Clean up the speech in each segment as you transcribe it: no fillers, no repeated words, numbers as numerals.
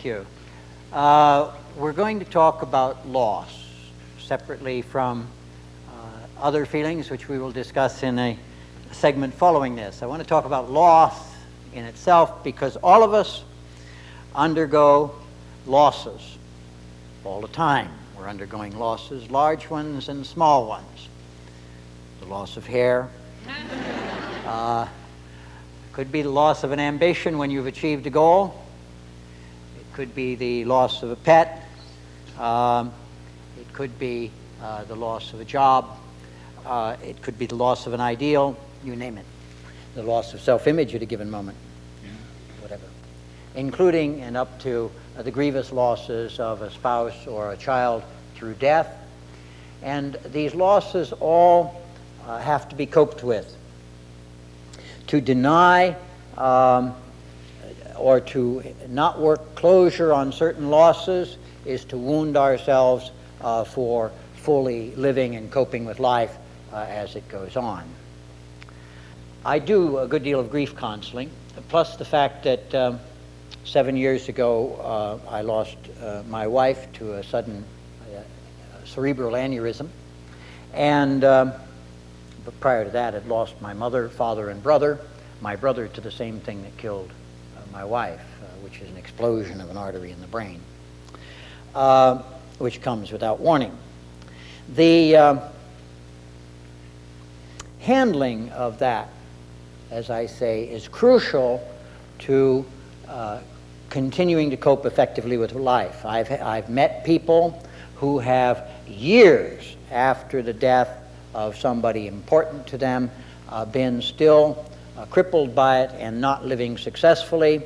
Thank you. We're going to talk about loss separately from other feelings, which we will discuss in a segment following this. I want to talk about loss in itself because all of us undergo losses all the time. We're undergoing losses, large ones and small ones. The loss of hair. Could be the loss of an ambition when you've achieved a goal. It could be the loss of a pet. It could be the loss of a job. It could be the loss of an ideal, you name it. The loss of self-image at a given moment, whatever. Including and up to the grievous losses of a spouse or a child through death. And these losses all have to be coped with. To deny or to not work closure on certain losses is to wound ourselves for fully living and coping with life as it goes on. I do a good deal of grief counseling, plus the fact that 7 years ago I lost my wife to a sudden cerebral aneurysm, and but prior to that I'd lost my mother, father, and brother. My brother to the same thing that killed my wife, which is an explosion of an artery in the brain, which comes without warning. The handling of that, as I say, is crucial to continuing to cope effectively with life. I've met people who have years after the death of somebody important to them been still crippled by it and not living successfully,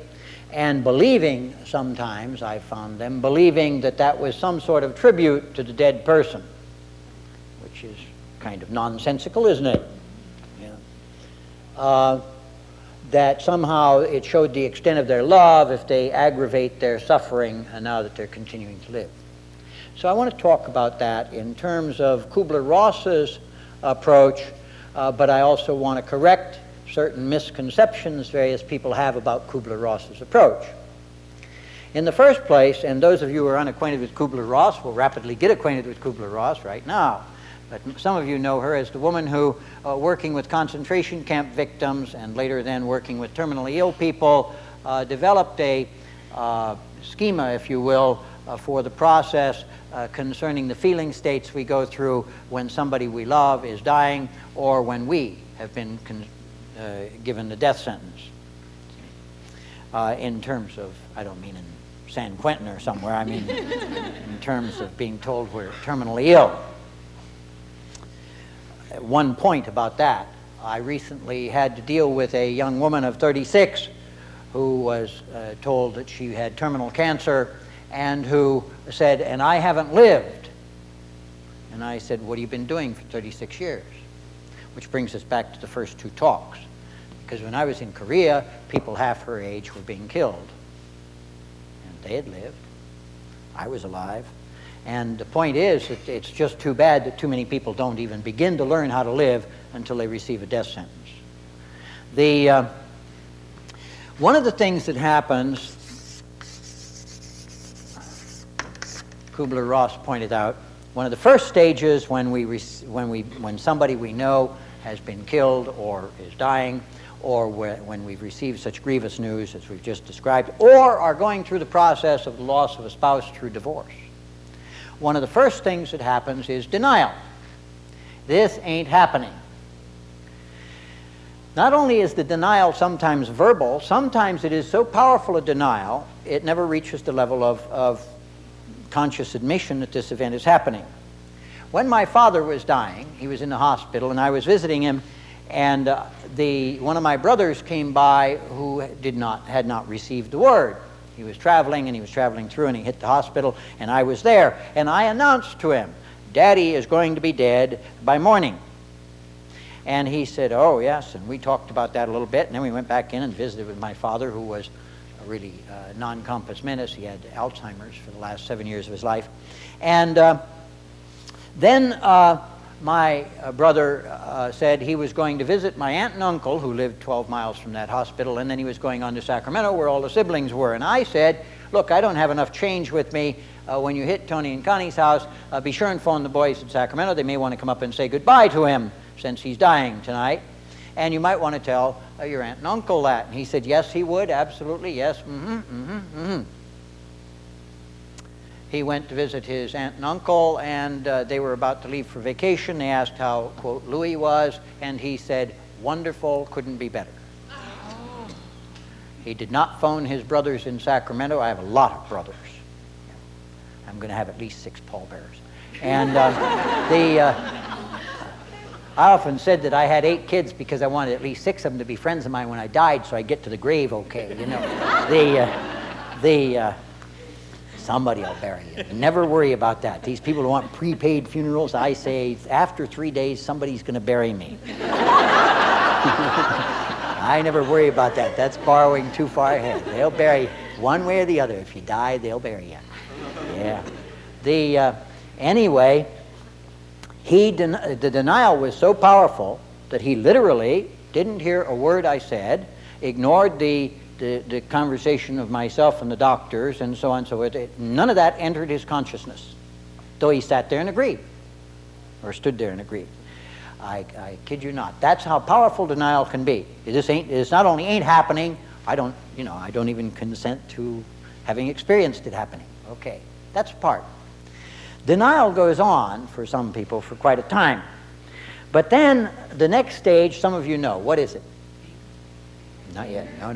and believing sometimes, I found them, believing that that was some sort of tribute to the dead person, which is kind of nonsensical, isn't it? Yeah. That somehow it showed the extent of their love if they aggravate their suffering now that they're continuing to live. So I want to talk about that in terms of Kubler-Ross's approach, but I also want to correct certain misconceptions various people have about Kubler-Ross's approach. In the first place, and those of you who are unacquainted with Kubler-Ross will rapidly get acquainted with Kubler-Ross right now, but some of you know her as the woman who, working with concentration camp victims and later then working with terminally ill people, developed a schema, if you will, for the process concerning the feeling states we go through when somebody we love is dying or when we have been given the death sentence. In terms of, I don't mean in San Quentin or somewhere, I mean in terms of being told we're terminally ill. One point about that, I recently had to deal with a young woman of 36 who was told that she had terminal cancer and who said, "And I haven't lived." And I said, "What have you been doing for 36 years? Which brings us back to the first two talks. Because when I was in Korea, people half her age were being killed. And they had lived. I was alive. And the point is that it's just too bad that too many people don't even begin to learn how to live until they receive a death sentence. One of the things that happens, Kubler-Ross pointed out, one of the first stages when somebody we know has been killed or is dying, or when we've received such grievous news as we've just described, or are going through the process of the loss of a spouse through divorce. One of the first things that happens is denial. This ain't happening. Not only is the denial sometimes verbal, sometimes it is so powerful a denial, it never reaches the level of conscious admission that this event is happening. When my father was dying, he was in the hospital, and I was visiting him, and one of my brothers came by who had not received the word. He was traveling, and he was traveling through, and he hit the hospital, and I was there. And I announced to him, "Daddy is going to be dead by morning." And he said, "Oh, yes," and we talked about that a little bit, and then we went back in and visited with my father, who was a really non-compos mentis. He had Alzheimer's for the last 7 years of his life. And then my brother said he was going to visit my aunt and uncle, who lived 12 miles from that hospital, and then he was going on to Sacramento, where all the siblings were. And I said, look, I don't have enough change with me. When you hit Tony and Connie's house, be sure and phone the boys in Sacramento. They may want to come up and say goodbye to him, since he's dying tonight. And you might want to tell your aunt and uncle that. And he said, yes, he would, absolutely, yes, He went to visit his aunt and uncle, and they were about to leave for vacation. They asked how, quote, Louis was, and he said, wonderful, couldn't be better. He did not phone his brothers in Sacramento. I have a lot of brothers. I'm going to have at least 6 pallbearers. And I often said that I had 8 kids because I wanted at least 6 of them to be friends of mine when I died, so I get to the grave okay, you know. Somebody will bury you. Never worry about that. These people who want prepaid funerals, I say, after 3 days, somebody's going to bury me. I never worry about that. That's borrowing too far ahead. They'll bury you one way or the other. If you die, they'll bury you. Yeah. Anyway, the denial was so powerful that he literally didn't hear a word I said, ignored the conversation of myself and the doctors and so on and so forth. None of that entered his consciousness, though he sat there and agreed, or stood there and agreed. I kid you not. That's how powerful denial can be. This not only ain't happening, I don't even consent to having experienced it happening. Okay, that's part. Denial goes on for some people for quite a time. But then the next stage, some of you know. What is it? Not yet. No.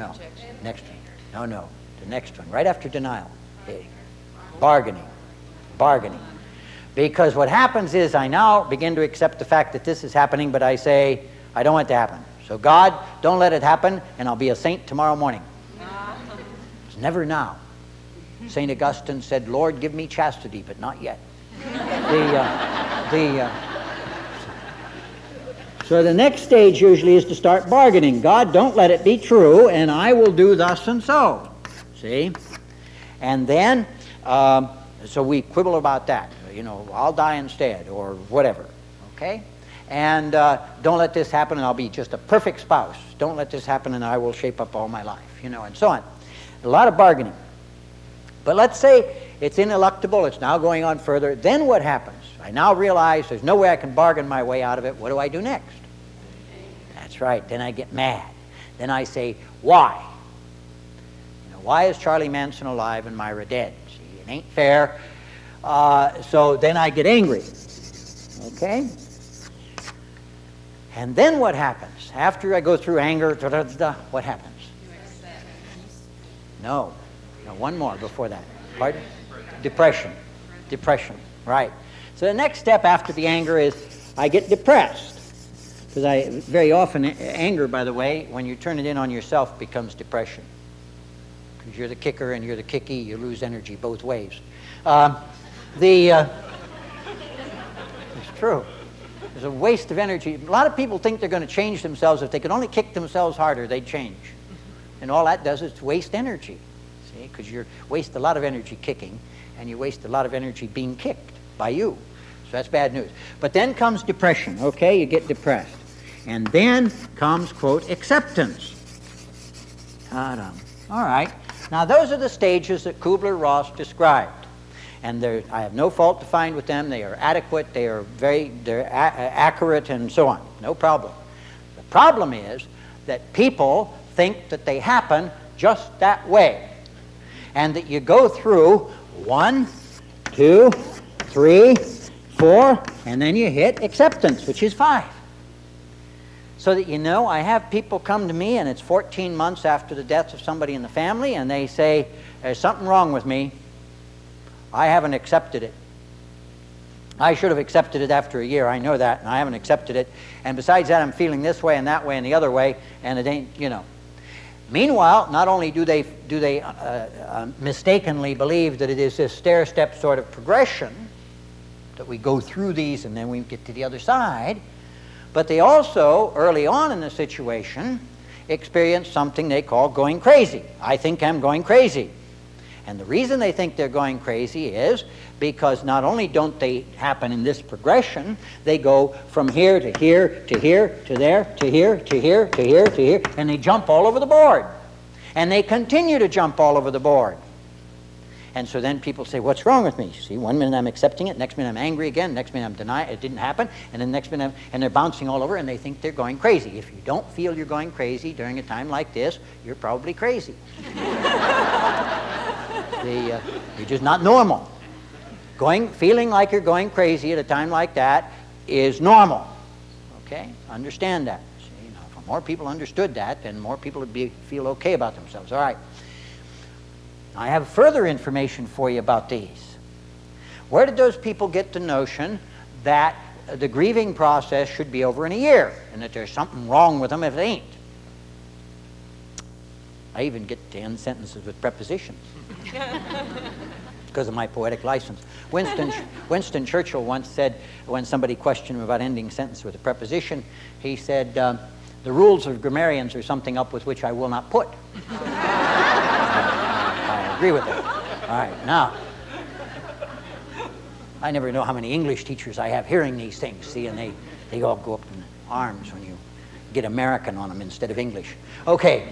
Next one. No. The next one. Right after denial. Okay. Bargaining. Because what happens is I now begin to accept the fact that this is happening, but I say, I don't want it to happen. So God, don't let it happen, and I'll be a saint tomorrow morning. It's never now. St. Augustine said, Lord, give me chastity, but not yet. So the next stage usually is to start bargaining. God, don't let it be true, and I will do thus and so. See? And then, so we quibble about that. You know, I'll die instead, or whatever. Okay? And don't let this happen, and I'll be just a perfect spouse. Don't let this happen, and I will shape up all my life. You know, and so on. A lot of bargaining. But let's say it's ineluctable, it's now going on further. Then what happens? I now realize there's no way I can bargain my way out of it. What do I do next? That's right. Then I get mad. Then I say, why? You know, why is Charlie Manson alive and Myra dead? See, it ain't fair. So then I get angry. Okay? And then what happens? After I go through anger, what happens? No. One more before that. Pardon? Depression. Right. So the next step after the anger is I get depressed. Because very often, anger, by the way, when you turn it in on yourself, becomes depression. Because you're the kicker and you're the kicky, you lose energy both ways. It's true. There's a waste of energy. A lot of people think they're going to change themselves. If they could only kick themselves harder, they'd change. And all that does is waste energy. See, because you waste a lot of energy kicking, and you waste a lot of energy being kicked by you. So that's bad news. But then comes depression, okay? You get depressed. And then comes, quote, acceptance. All right. Now, those are the stages that Kubler-Ross described. And I have no fault to find with them. They are adequate. They're accurate and so on. No problem. The problem is that people think that they happen just that way. And that you go through 1, 2, 3, 4, and then you hit acceptance, which is 5. So that you know, I have people come to me, and it's 14 months after the death of somebody in the family, and they say, there's something wrong with me. I haven't accepted it. I should have accepted it after a year. I know that, and I haven't accepted it. And besides that, I'm feeling this way and that way and the other way, and it ain't, you know. Meanwhile, not only do they mistakenly believe that it is this stair-step sort of progression, that we go through these and then we get to the other side, but they also, early on in the situation, experience something they call going crazy. I think I'm going crazy. And the reason they think they're going crazy is because not only don't they happen in this progression, they go from here to here to here to there to here to here to here to here, and they jump all over the board. And they continue to jump all over the board. And so then people say, what's wrong with me? See, one minute I'm accepting it, next minute I'm angry again, next minute I'm denying it didn't happen, and then next minute and they're bouncing all over and they think they're going crazy. If you don't feel you're going crazy during a time like this, you're probably crazy. You're just not normal. Feeling like you're going crazy at a time like that is normal. Okay? Understand that. See, if more people understood that, then more people would feel okay about themselves. All right. I have further information for you about these. Where did those people get the notion that the grieving process should be over in a year and that there's something wrong with them if it ain't? I even get to end sentences with prepositions because of my poetic license. Winston Churchill once said, when somebody questioned him about ending a sentence with a preposition, he said, the rules of grammarians are something up with which I will not put. I agree with that. All right, now, I never know how many English teachers I have hearing these things, see, and they all go up in arms when you get American on them instead of English. Okay.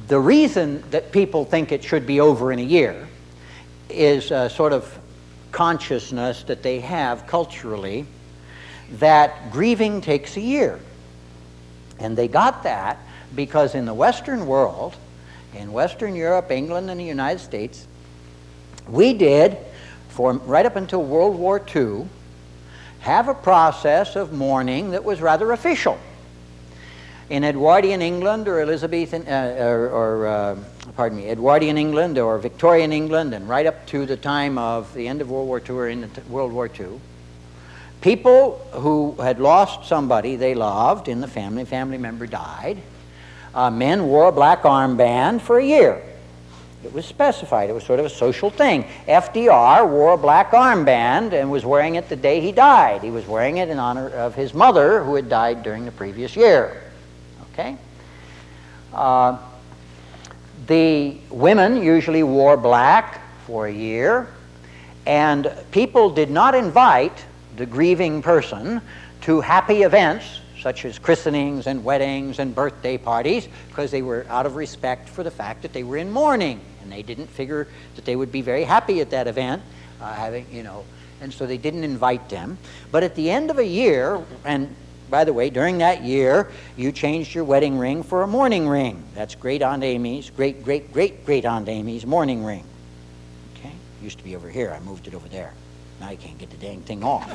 The reason that people think it should be over in a year is a sort of consciousness that they have culturally that grieving takes a year. And they got that because in the Western world, in Western Europe, England, and the United States, we did, for right up until World War II, have a process of mourning that was rather official. In Edwardian England or Edwardian England or Victorian England, and right up to the time of the end of World War II or into World War II, people who had lost somebody they loved in the family member died, men wore a black armband for a year. It was specified. It was sort of a social thing. FDR wore a black armband and was wearing it the day he died. He was wearing it in honor of his mother who had died during the previous year. Okay? The women usually wore black for a year, and people did not invite the grieving person to happy events such as christenings and weddings and birthday parties because they were out of respect for the fact that they were in mourning, and they didn't figure that they would be very happy at that event, and so they didn't invite them. But at the end of a year, and by the way, during that year, you changed your wedding ring for a mourning ring. That's great Aunt Amy's, great Aunt Amy's mourning ring. Okay? Used to be over here. I moved it over there. Now you can't get the dang thing off.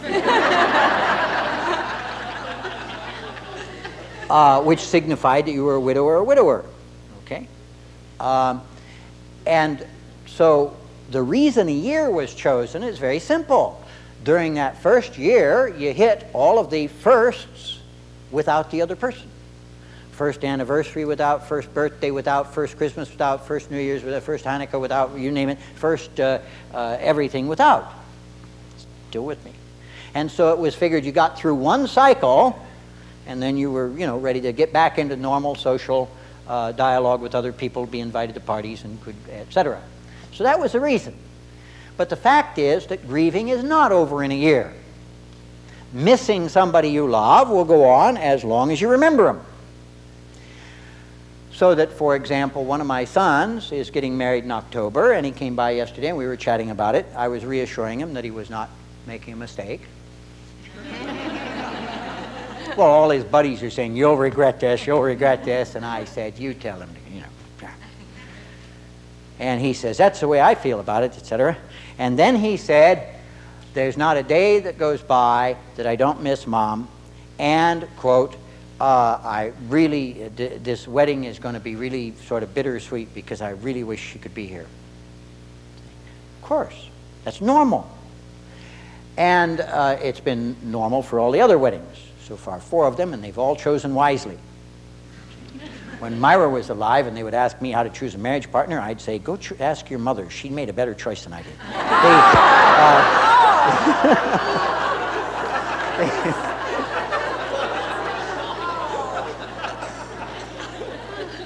Which signified that you were a widow or a widower. Okay? And so the reason a year was chosen is very simple. During that first year, you hit all of the firsts without the other person. First anniversary without, first birthday without, first Christmas without, first New Year's without, first Hanukkah without, you name it, first everything without. Still with me. And so it was figured you got through one cycle, and then you were, ready to get back into normal social dialogue with other people, be invited to parties, and could, etc. So that was the reason. But the fact is that grieving is not over in a year. Missing somebody you love will go on as long as you remember them. So that, for example, one of my sons is getting married in October, and he came by yesterday and we were chatting about it. I was reassuring him that he was not making a mistake. Well, all his buddies are saying, you'll regret this, and I said, you tell him, And he says, that's the way I feel about it, etc. And then he said, there's not a day that goes by that I don't miss Mom, and, quote, this wedding is going to be really sort of bittersweet because I really wish she could be here. Of course, that's normal. And it's been normal for all the other weddings. So far, 4 of them, and they've all chosen wisely. When Myra was alive and they would ask me how to choose a marriage partner, I'd say, go ask your mother. She made a better choice than I did.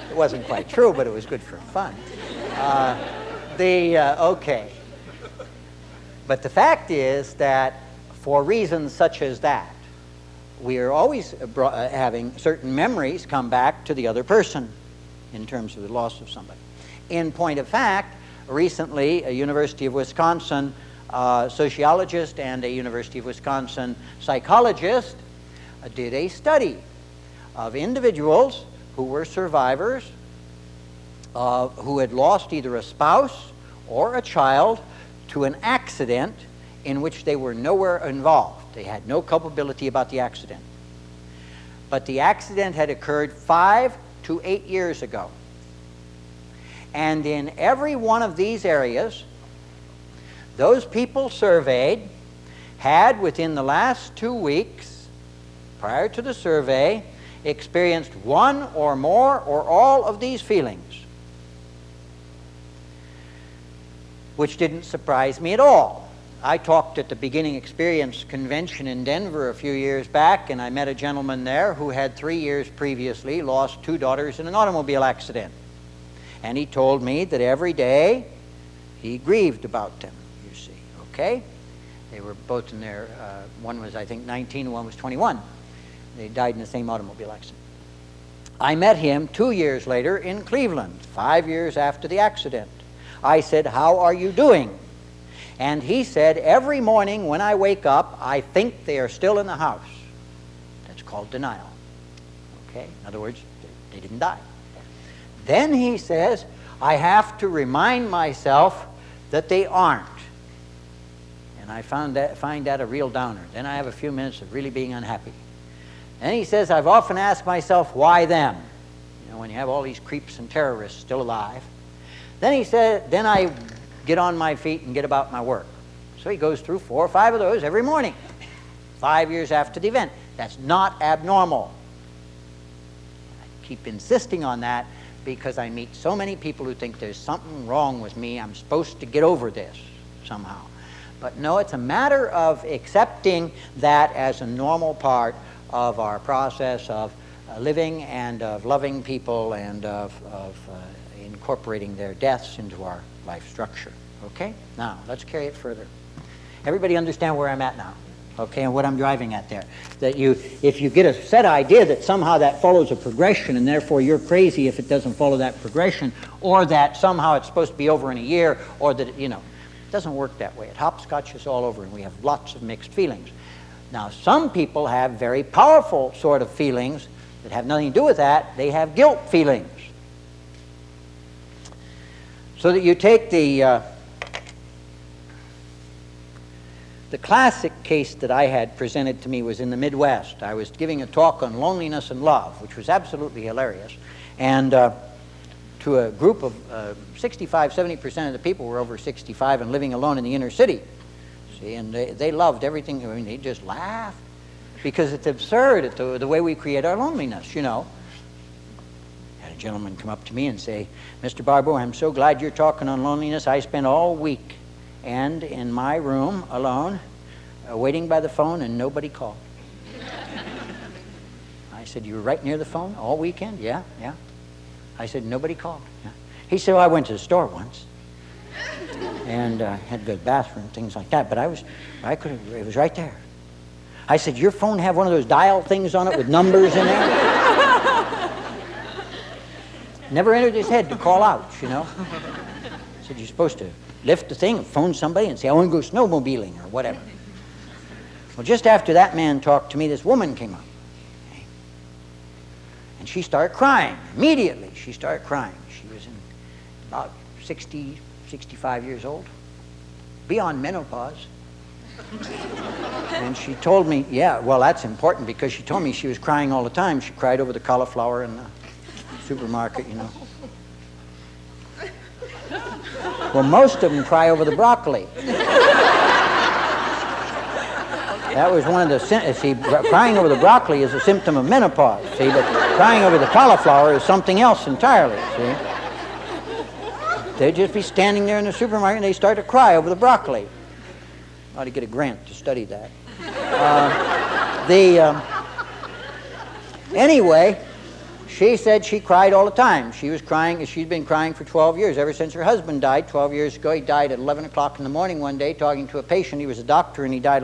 It wasn't quite true, but it was good for fun. Okay. But the fact is that for reasons such as that, we are always having certain memories come back to the other person in terms of the loss of somebody. In point of fact, recently a University of Wisconsin sociologist and a University of Wisconsin psychologist did a study of individuals who were survivors who had lost either a spouse or a child to an accident in which they were nowhere involved. They had no culpability about the accident. But the accident had occurred 5 to 8 years ago. And in every one of these areas, those people surveyed had, within the last 2 weeks, prior to the survey, experienced one or more or all of these feelings, which didn't surprise me at all. I talked at the Beginning Experience Convention in Denver a few years back, and I met a gentleman there who had 3 years previously lost 2 daughters in an automobile accident. And he told me that every day he grieved about them, you see, okay? They were both in their, one was I think 19, one was 21. They died in the same automobile accident. I met him 2 years later in Cleveland, 5 years after the accident. I said, "How are you doing?" And he said, "Every morning when I wake up, I think they are still in the house." That's called denial. Okay? In other words, they didn't die. Then he says, "I have to remind myself that they aren't." And I find that a real downer. Then I have a few minutes of really being unhappy. And he says, "I've often asked myself, why them? You know, when you have all these creeps and terrorists still alive." Then he said, "Then I get on my feet and get about my work." So he goes through 4 or 5 of those every morning, 5 years after the event. That's not abnormal. I keep insisting on that because I meet so many people who think there's something wrong with me. I'm supposed to get over this somehow. But no, it's a matter of accepting that as a normal part of our process of living and of loving people and of incorporating their deaths into our life structure. Okay? Now, let's carry it further. Everybody understand where I'm at now? Okay, and what I'm driving at there. That if you get a set idea that somehow that follows a progression and therefore you're crazy if it doesn't follow that progression, or that somehow it's supposed to be over in a year, or that, it doesn't work that way. It hopscotches all over and we have lots of mixed feelings. Now, some people have very powerful sort of feelings that have nothing to do with that. They have guilt feelings. So that you take the classic case that I had presented to me was in the Midwest. I was giving a talk on loneliness and love, which was absolutely hilarious. And to a group of 65, 70% of the people were over 65 and living alone in the inner city. See, and they loved everything. I mean, they just laughed because it's absurd the way we create our loneliness, Had a gentleman come up to me and say, "Mr. Barbeau, I'm so glad you're talking on loneliness. I spent all week and in my room alone, waiting by the phone, and nobody called." I said, "You were right near the phone all weekend?" "Yeah." I said, "Nobody called." "Yeah." He said, "Well, I went to the store once and had to go to the bathroom, things like that, but it was right there." I said, "Your phone have one of those dial things on it with numbers in there?" Never entered his head to call out, I said, "You're supposed to lift the thing and phone somebody and say, I want to go snowmobiling,' or whatever." Well, just after that man talked to me, this woman came up. And she started crying. Immediately, she started crying. She was about 60, 65 years old, beyond menopause. And she told me, yeah, well, that's important because she told me she was crying all the time. She cried over the cauliflower in the supermarket, Well, most of them cry over the broccoli. That was one of the, crying over the broccoli is a symptom of menopause, see, but crying over the cauliflower is something else entirely, see. They'd just be standing there in the supermarket and they start to cry over the broccoli. Ought to get a grant to study that. Anyway, She said she cried all the time. She was crying. She'd been crying for 12 years, ever since her husband died 12 years ago. He died at 11 o'clock in the morning one day talking to a patient. He was a doctor, and he died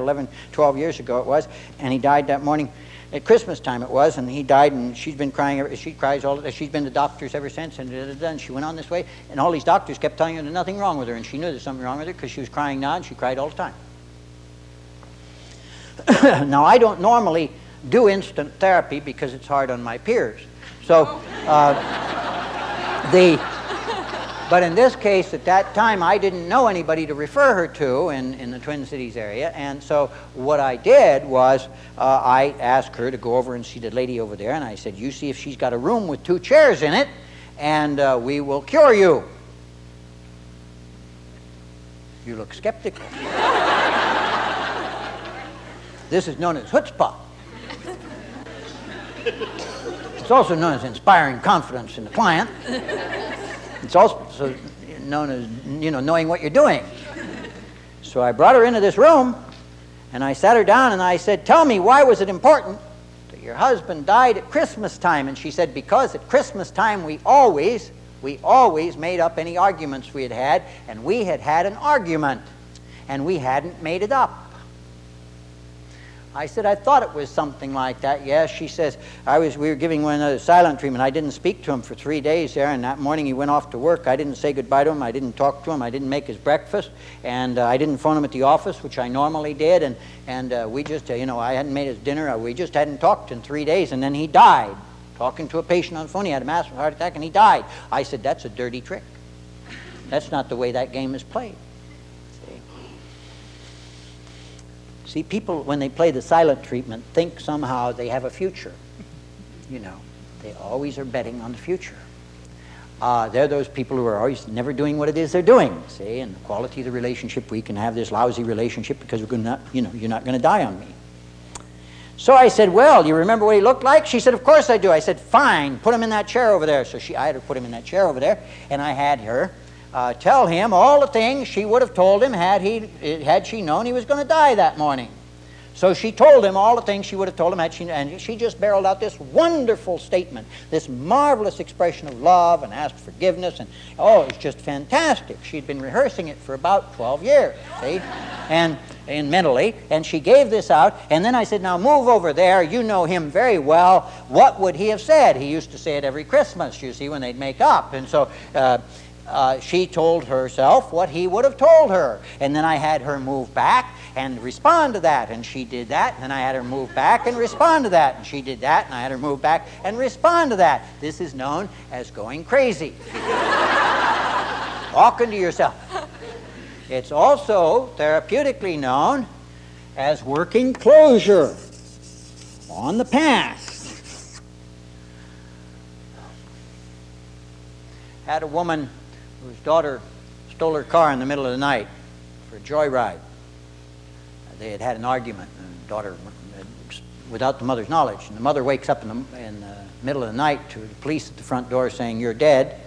12 years ago it was, and he died that morning at Christmas time it was, and he died, and she's been crying. She cries all the time. She's been to doctors ever since, and she went on this way, and all these doctors kept telling her there's nothing wrong with her, and she knew there's something wrong with her because she was crying now, and she cried all the time. Now, I don't normally do instant therapy because it's hard on my peers. So, but in this case, at that time, I didn't know anybody to refer her to in the Twin Cities area, and so what I did was I asked her to go over and see the lady over there, and I said, you see if she's got a room with 2 chairs in it, and we will cure you. You look skeptical. This is known as chutzpah. It's also known as inspiring confidence in the client. It's also known as, knowing what you're doing. So I brought her into this room, and I sat her down, and I said, tell me, why was it important that your husband died at Christmas time? And she said, because at Christmas time we always made up any arguments we had had, and we had had an argument, and we hadn't made it up. I said, I thought it was something like that. Yes, she says, we were giving one another silent treatment. I didn't speak to him for 3 days there, and that morning he went off to work. I didn't say goodbye to him. I didn't talk to him. I didn't make his breakfast, and I didn't phone him at the office, which I normally did, and we just, I hadn't made his dinner. We just hadn't talked in 3 days, and then he died. Talking to a patient on the phone, he had a massive heart attack, and he died. I said, that's a dirty trick. That's not the way that game is played. See, people, when they play the silent treatment, think somehow they have a future. They always are betting on the future. They're those people who are always never doing what it is they're doing, see, and the quality of the relationship, we can have this lousy relationship because you're not going to die on me. So I said, well, you remember what he looked like? She said, of course I do. I said, fine, put him in that chair over there. So I had her put him in that chair over there, and I had her tell him all the things she would have told him had she known he was going to die that morning. So she told him all the things she would have told him and she just barreled out this wonderful statement, this marvelous expression of love, and asked forgiveness, and it was just fantastic. She'd been rehearsing it for about 12 years, see, and mentally, and she gave this out, and then I said, now move over there, you know him very well, what would he have said? He used to say it every Christmas, you see, when they'd make up, and so she told herself what he would have told her, and then I had her move back and respond to that, and she did that, and I had her move back and respond to that, and she did that, and I had her move back and respond to that. This is known as going crazy. Talking to yourself. It's also therapeutically known as working closure on the past. Had a woman whose daughter stole her car in the middle of the night for a joyride. They had had an argument, and the daughter, without the mother's knowledge, and the mother wakes up in the middle of the night to the police at the front door saying, you're dead.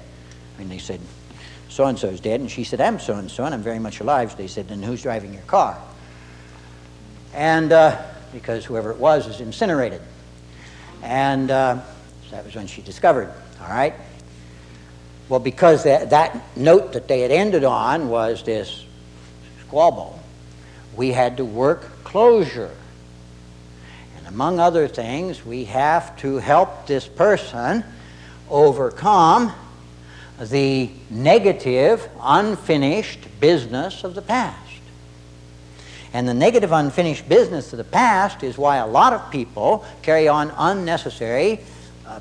And they said, so-and-so's dead. And she said, I'm so-and-so, and I'm very much alive. So they said, then who's driving your car? And because whoever it was incinerated. And so that was when she discovered, all right? Well, because that note that they had ended on was this squabble, we had to work closure. And among other things, we have to help this person overcome the negative, unfinished business of the past. And the negative, unfinished business of the past is why a lot of people carry on unnecessary,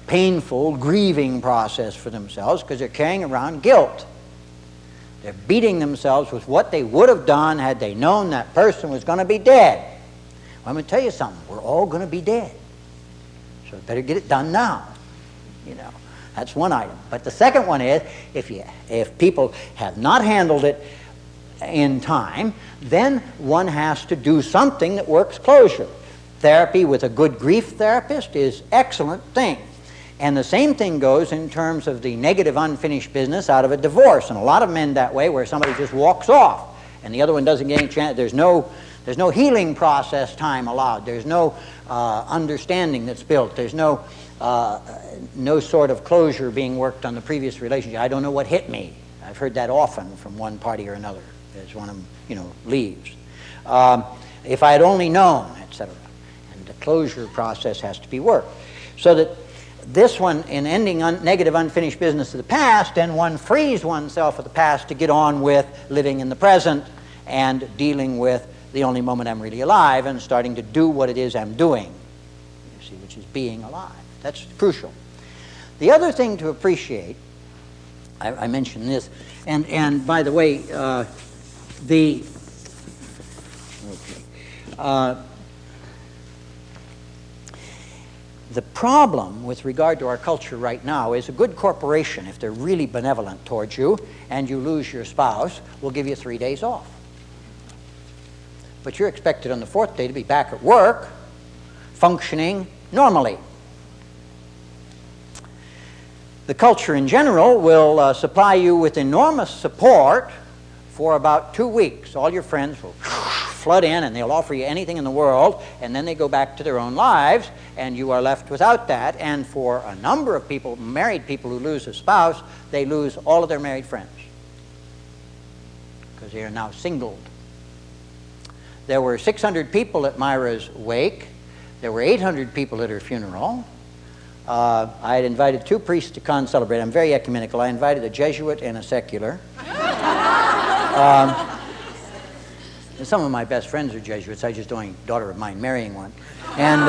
painful, grieving process for themselves, because they're carrying around guilt. They're beating themselves with what they would have done had they known that person was going to be dead. Well, I'm going to tell you something. We're all going to be dead. So better get it done now. That's one item. But the second one is, if people have not handled it in time, then one has to do something that works closure. Therapy with a good grief therapist is an excellent thing. And the same thing goes in terms of the negative, unfinished business out of a divorce. And a lot of men that way, where somebody just walks off and the other one doesn't get any chance. There's There's no healing process time allowed. There's no understanding that's built. There's no sort of closure being worked on the previous relationship. I don't know what hit me. I've heard that often from one party or another as one of them, leaves. If I had only known, etc. And the closure process has to be worked. So that this one, in ending negative unfinished business of the past, then one frees oneself of the past to get on with living in the present and dealing with the only moment I'm really alive and starting to do what it is I'm doing, you see, which is being alive. That's crucial. The other thing to appreciate, I mentioned this, and by the way, the problem with regard to our culture right now is a good corporation, if they're really benevolent towards you and you lose your spouse, will give you 3 days off. But you're expected on the 4th day to be back at work, functioning normally. The culture in general will supply you with enormous support for about 2 weeks. All your friends will flood in and they'll offer you anything in the world, and then they go back to their own lives and you are left without that. And for a number of people, married people who lose a spouse, they lose all of their married friends because they are now singled. There were 600 people at Myra's wake. There were 800 people at her funeral. I had invited 2 priests to celebrate. I'm very ecumenical. I invited a Jesuit and a secular. Some of my best friends are Jesuits. I just don't want a daughter of mine marrying one. And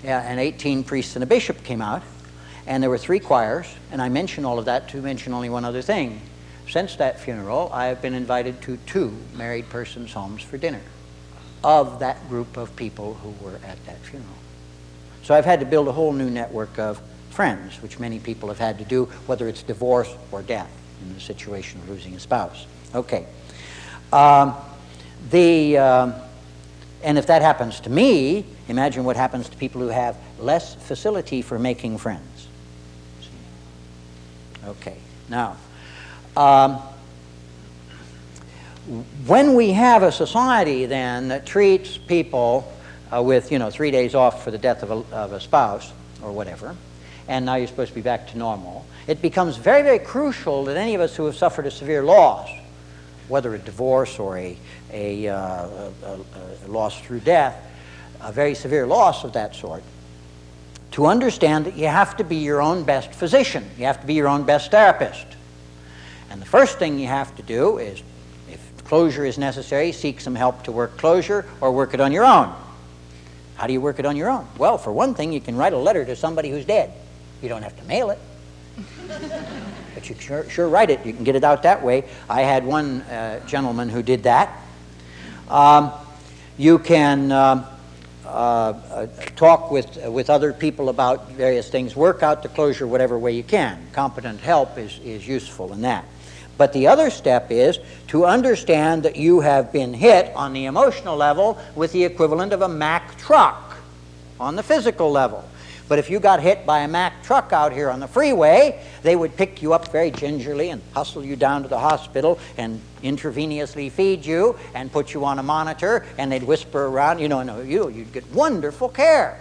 and 18 priests and a bishop came out. And there were 3 choirs, and I mention all of that to mention only one other thing. Since that funeral, I have been invited to 2 married persons' homes for dinner of that group of people who were at that funeral. So I've had to build a whole new network of friends, which many people have had to do, whether it's divorce or death in the situation of losing a spouse. Okay. And if that happens to me, imagine what happens to people who have less facility for making friends. Okay, now, when we have a society then that treats people with 3 days off for the death of a spouse or whatever, and now you're supposed to be back to normal, it becomes very, very crucial that any of us who have suffered a severe loss, whether a divorce or a loss through death, a very severe loss of that sort, to understand that you have to be your own best physician. You have to be your own best therapist. And the first thing you have to do is, if closure is necessary, seek some help to work closure or work it on your own. How do you work it on your own? Well, for one thing, you can write a letter to somebody who's dead. You don't have to mail it. But you sure write it. You can get it out that way. I had one gentleman who did that. You can talk with other people about various things, work out the closure whatever way you can. Competent help is useful in that. But the other step is to understand that you have been hit on the emotional level with the equivalent of a Mack truck on the physical level. But if you got hit by a Mack truck out here on the freeway, they would pick you up very gingerly and hustle you down to the hospital and intravenously feed you and put you on a monitor, and they'd whisper around, you'd get wonderful care.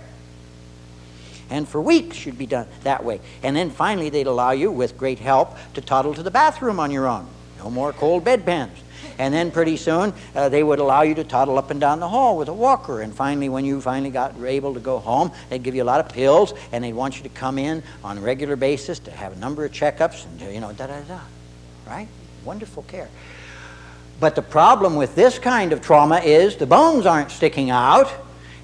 And for weeks you'd be done that way. And then finally they'd allow you, with great help, to toddle to the bathroom on your own. No more cold bedpans. And then pretty soon they would allow you to toddle up and down the hall with a walker. And finally, when you finally were able to go home, they'd give you a lot of pills, and they'd want you to come in on a regular basis to have a number of checkups and right? Wonderful care. But the problem with this kind of trauma is the bones aren't sticking out,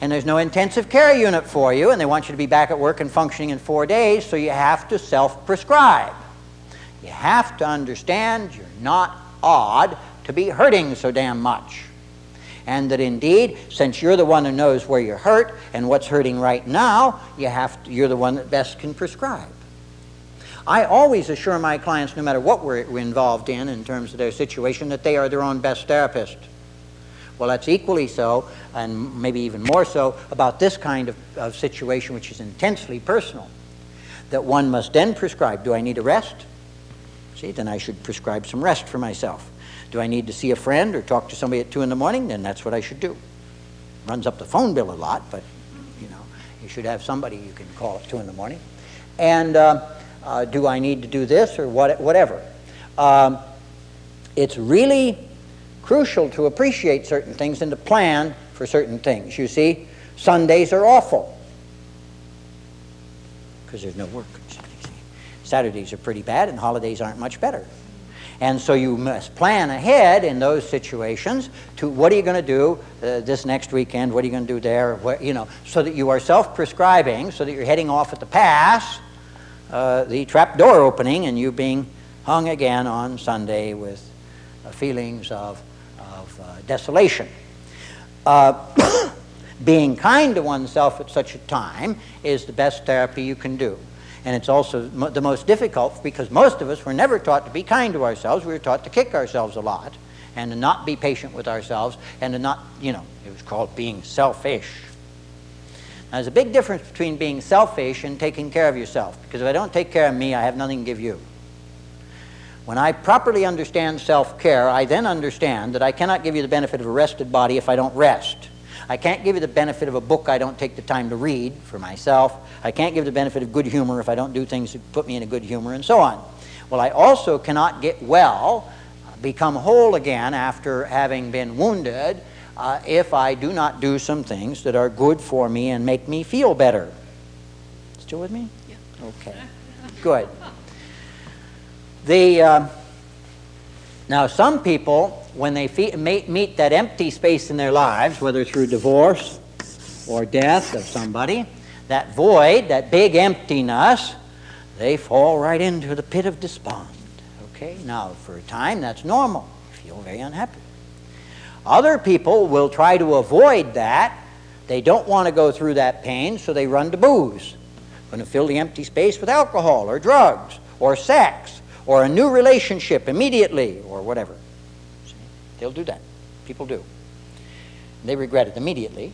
and there's no intensive care unit for you, and they want you to be back at work and functioning in 4 days, so you have to self-prescribe. You have to understand you're not odd to be hurting so damn much. And that indeed, since you're the one who knows where you're hurt and what's hurting right now, you're the one that best can prescribe. I always assure my clients, no matter what we're involved in terms of their situation, that they are their own best therapist. Well, that's equally so, and maybe even more so, about this kind of situation, which is intensely personal. that one must then prescribe. Do I need a rest? See, then I should prescribe some rest for myself. Do I need to see a friend or talk to somebody at 2 in the morning? Then that's what I should do. Runs up the phone bill a lot, but you should have somebody you can call at 2 in the morning. And do I need to do this or whatever? It's really crucial to appreciate certain things and to plan for certain things. You see, Sundays are awful because there's no work. Saturdays are pretty bad and holidays aren't much better. And so you must plan ahead in those situations to what are you going to do this next weekend, what are you going to do there, so that you are self-prescribing, so that you're heading off at the pass, the trap door opening and you being hung again on Sunday with feelings of desolation. Being kind to oneself at such a time is the best therapy you can do. And it's also the most difficult because most of us were never taught to be kind to ourselves. We were taught to kick ourselves a lot and to not be patient with ourselves and to not, it was called being selfish. Now, there's a big difference between being selfish and taking care of yourself, because if I don't take care of me, I have nothing to give you. When I properly understand self-care, I then understand that I cannot give you the benefit of a rested body if I don't rest. I can't give you the benefit of a book I don't take the time to read for myself. I can't give the benefit of good humor if I don't do things that put me in a good humor, and so on. Well, I also cannot get well, become whole again after having been wounded, if I do not do some things that are good for me and make me feel better. Still with me? Yeah. Okay. Good. Now, some people, when they meet that empty space in their lives, whether through divorce or death of somebody, that void, that big emptiness, they fall right into the pit of despond. Okay? Now, for a time, that's normal. You feel very unhappy. Other people will try to avoid that. They don't want to go through that pain, so they run to booze. Going to fill the empty space with alcohol or drugs or sex or a new relationship immediately or whatever. See? They'll do that. People do. They regret it immediately.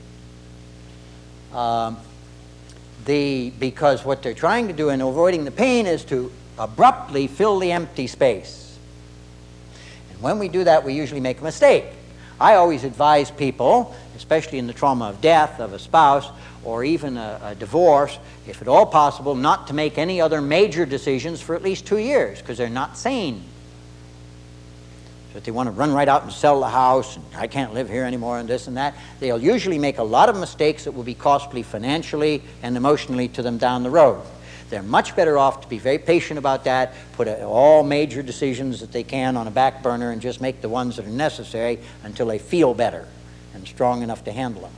Because what they're trying to do in avoiding the pain is to abruptly fill the empty space. And when we do that, we usually make a mistake. I always advise people, especially in the trauma of death of a spouse or even a divorce, if at all possible, not to make any other major decisions for at least 2 years, because they're not sane. So if they want to run right out and sell the house, and I can't live here anymore, and this and that, they'll usually make a lot of mistakes that will be costly financially and emotionally to them down the road. They're much better off to be very patient about that, put all major decisions that they can on a back burner and just make the ones that are necessary until they feel better and strong enough to handle them.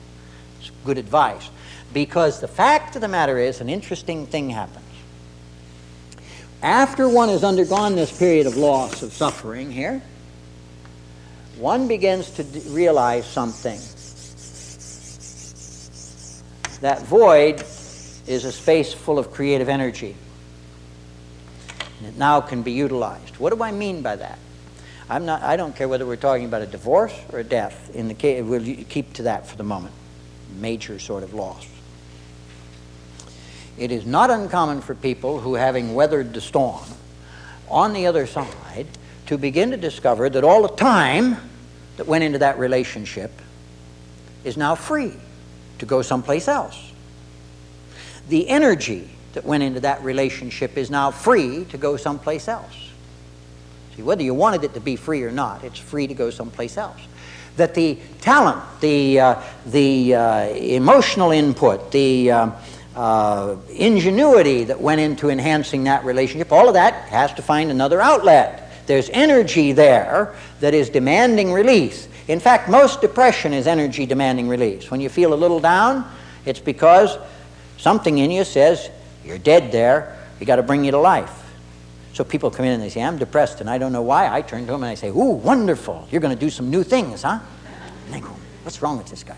It's good advice. Because the fact of the matter is, an interesting thing happens. After one has undergone this period of loss, of suffering here, one begins to realize something. That void is a space full of creative energy. And it now can be utilized. What do I mean by that? I don't care whether we're talking about a divorce or a death. In the case, we'll keep to that for the moment. Major sort of loss. It is not uncommon for people who, having weathered the storm, on the other side, to begin to discover that all the time that went into that relationship is now free to go someplace else. The energy that went into that relationship is now free to go someplace else. See, whether you wanted it to be free or not, it's free to go someplace else. That the talent, the emotional input, the ingenuity that went into enhancing that relationship, all of that has to find another outlet. There's energy there that is demanding release. In fact, most depression is energy demanding release. When you feel a little down, it's because something in you says, you're dead there, you got to bring you to life. So people come in and they say, I'm depressed and I don't know why. I turn to them and I say, ooh, wonderful, you're going to do some new things, huh? And they go, what's wrong with this guy?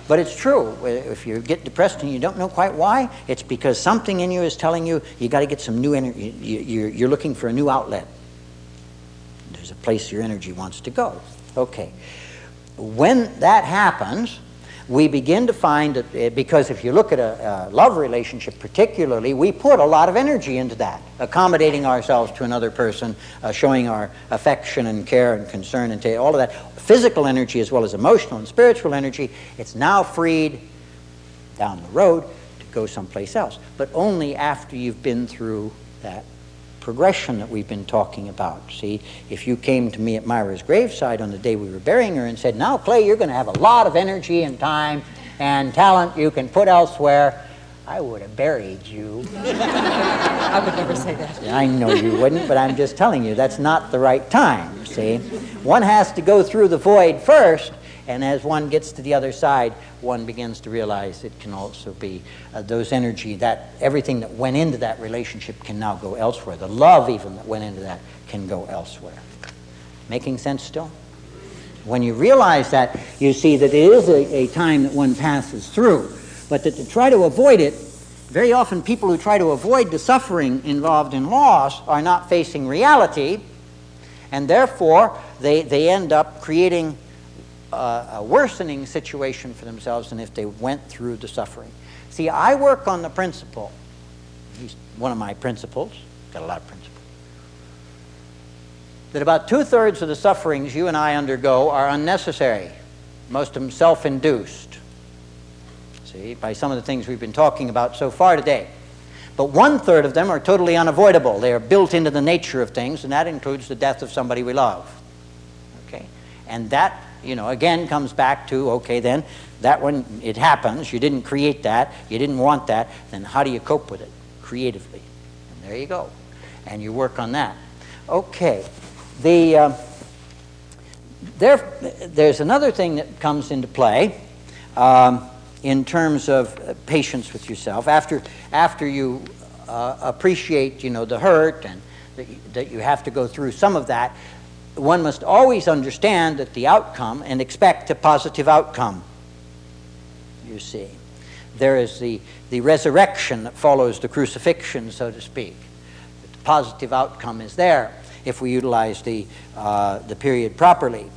But it's true. If you get depressed and you don't know quite why, it's because something in you is telling you, you got to get some new energy. You're looking for a new outlet. There's a place your energy wants to go. Okay. When that happens, we begin to find that, because if you look at a love relationship particularly, we put a lot of energy into that, accommodating ourselves to another person, showing our affection and care and concern and all of that, physical energy as well as emotional and spiritual energy. It's now freed down the road to go someplace else, but only after you've been through that progression that we've been talking about. See, if you came to me at Myra's graveside on the day we were burying her and said, now, Clay, you're going to have a lot of energy and time and talent you can put elsewhere, I would have buried you. I would never say that. I know you wouldn't, but I'm just telling you, that's not the right time, see. One has to go through the void first, and as one gets to the other side, one begins to realize it can also be those energy, that everything that went into that relationship can now go elsewhere. The love even that went into that can go elsewhere. Making sense still? When you realize that, you see that it is a time that one passes through, but that to try to avoid it, very often people who try to avoid the suffering involved in loss are not facing reality, and therefore they end up creating a worsening situation for themselves than if they went through the suffering. See, I work on the principle, at least one of my principles, got a lot of principles, that about 2/3 of the sufferings you and I undergo are unnecessary, most of them self-induced. See, by some of the things we've been talking about so far today. But 1/3 of them are totally unavoidable. They are built into the nature of things, and that includes the death of somebody we love. Okay? And that, you know, again comes back to, okay, then, that one, it happens. You didn't create that. You didn't want that. Then how do you cope with it? Creatively. And there you go. And you work on that. Okay. There's another thing that comes into play in terms of patience with yourself. After you appreciate, you know, the hurt and that you have to go through some of that, one must always understand that the outcome and expect a positive outcome. You see, there is the resurrection that follows the crucifixion, so to speak. The positive outcome is there if we utilize the period properly.